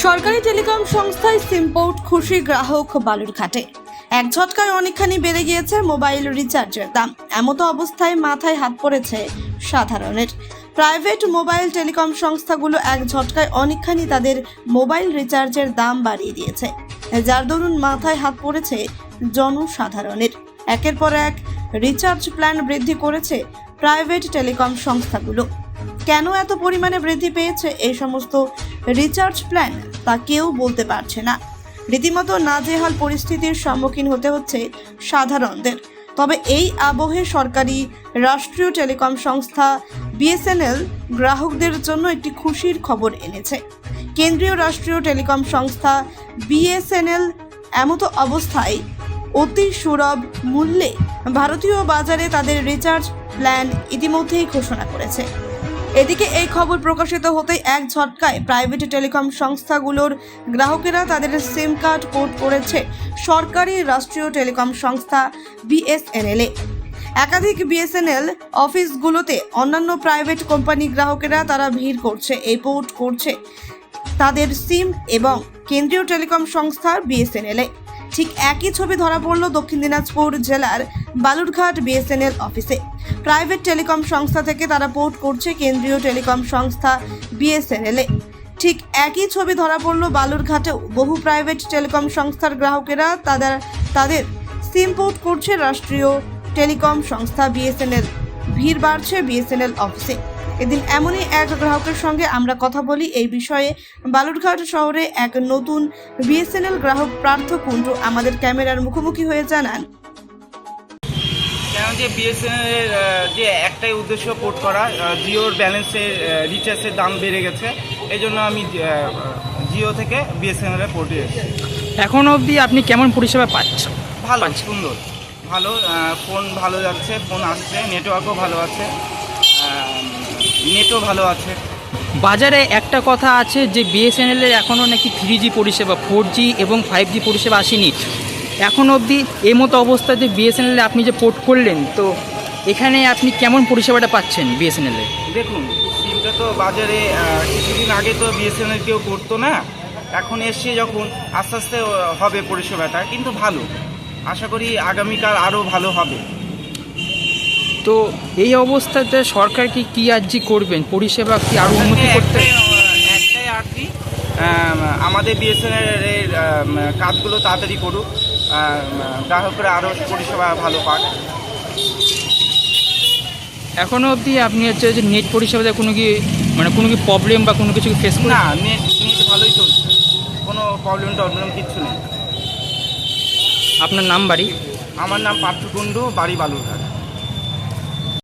সরকারি টেলিকম সংস্থায় সিম পোর্ট খুশি গ্রাহক বালুরঘাটে। এক ঝটকায় অনেকখানি বেড়ে গিয়েছে মোবাইল রিচার্জের দাম। এমতো অবস্থায় মাথায় হাত পড়েছে সাধারণের। প্রাইভেট মোবাইল টেলিকম সংস্থাগুলো এক ঝটকায় অনেকখানি তাদের মোবাইল রিচার্জের দাম বাড়িয়ে দিয়েছে, যার দরুন মাথায় হাত পড়েছে জনসাধারণের। একের পর এক রিচার্জ প্ল্যান বৃদ্ধি করেছে প্রাইভেট টেলিকম সংস্থাগুলো। কেন এত পরিমাণে বৃদ্ধি পেয়েছে এই সমস্ত রিচার্জ প্ল্যান তা কেউ বলতে পারছে না। রীতিমতো নাজেহাল পরিস্থিতির সম্মুখীন হতে হচ্ছে সাধারণদের। তবে এই আবহে সরকারি রাষ্ট্রীয় টেলিকম সংস্থা বিএসএনএল গ্রাহকদের জন্য একটি খুশির খবর এনেছে। কেন্দ্রীয় রাষ্ট্রীয় টেলিকম সংস্থা বিএসএনএল এমতো অবস্থায় অতি সুলভ মূল্যে ভারতীয় বাজারে তাদের রিচার্জ প্ল্যান ইতিমধ্যেই ঘোষণা করেছে। এদিকে এই খবর প্রকাশিত হতেই এক ঝটকায় প্রাইভেট টেলিকম সংস্থাগুলোর গ্রাহকেরা তাদের সিম কার্ড পোর্ট করেছে সরকারি রাষ্ট্রীয় টেলিকম সংস্থা বিএসএনএল-এ। একাধিক বিএসএনএল অফিসগুলোতে অন্যান্য প্রাইভেট কোম্পানি গ্রাহকেরা তারা ভিড় করছে, এই পোর্ট করছে তাদের সিম এবং কেন্দ্রীয় টেলিকম সংস্থা বিএসএনএল-এ। ঠিক একই ছবি ধরা পড়ল দক্ষিণ দিনাজপুর জেলার বালুরঘাট বিএসএনএল অফিসে। প্রাইভেট টেলিকম সংস্থা থেকে তারা পোর্ট করছে কেন্দ্রীয় টেলিকম সংস্থা বিএসএনএল-এ। ঠিক একই ছবি ধরা পড়ল বালুরঘাটেও। বহু প্রাইভেট টেলিকম সংস্থার গ্রাহকেরা তাদের সিম পোর্ট করছে রাষ্ট্রীয় টেলিকম সংস্থা বিএসএনএল। ভিড় বাড়ছে বিএসএনএল অফিসে। এদিন এমনই এক গ্রাহকের সঙ্গে আমরা কথা বলি এই বিষয়ে। বালুরঘাট শহরে এক নতুন বিএসএনএল গ্রাহক পার্থ কুণ্ডু আমাদের ক্যামেরার মুখোমুখি হয়ে জানান, কেন যে বিএসএনএল যে একটাই উদ্দেশ্য পোর্ট করা, জিওর ব্যালেন্সের রিচার্জের দাম বেড়ে গেছে, এই জন্য আমি জিও থেকে বিএসএনএল পোর্টে এসেছি। এখন অবধি আপনি কেমন পরিষেবা পাচ্ছেন? ভালো, সুন্দর, ভালো, ফোন ভালো যাচ্ছে, ফোন আসছে, নেটওয়ার্কও ভালো আছে, নেটও ভালো আছে। বাজারে একটা কথা আছে যে বিএসএনএলের এখনও নাকি 3G পরিষেবা, 4G এবং 5G পরিষেবা আসেনি এখন অবধি। এই মতো অবস্থাতে বিএসএনএলে আপনি যে পোর্ট করলেন, তো এখানে আপনি কেমন পরিষেবাটা পাচ্ছেন বিএসএনএলে? দেখুন, সিমটা তো বাজারে কিছুদিন আগে তো বিএসএনএল কেউ করতো না, এখন এসে যখন আস্তে আস্তে হবে পরিষেবাটা, কিন্তু ভালো। আশা করি আগামীকাল আরও ভালো হবে। তো এই অবস্থাতে সরকার কি আর্জি করবেন? পরিষেবা কি আরও উন্নতি করতে? একটাই আর্জি, আমাদের বিএসএনএল কাজগুলো তাড়াতাড়ি করুক, গ্রাহকরা আরও পরিষেবা ভালো পাক। এখনও অবধি আপনি হচ্ছে যে নেট পরিষেবাতে কোনো কি প্রবলেম বা কোনো কিছু ফেস করেন? না, নেট ভালোই চলছে, কোনো প্রবলেম কিচ্ছু নেই। আপনার নাম, বাড়ি? আমার নাম পার্থ কুণ্ডু, বাড়ি বালুরঘাট।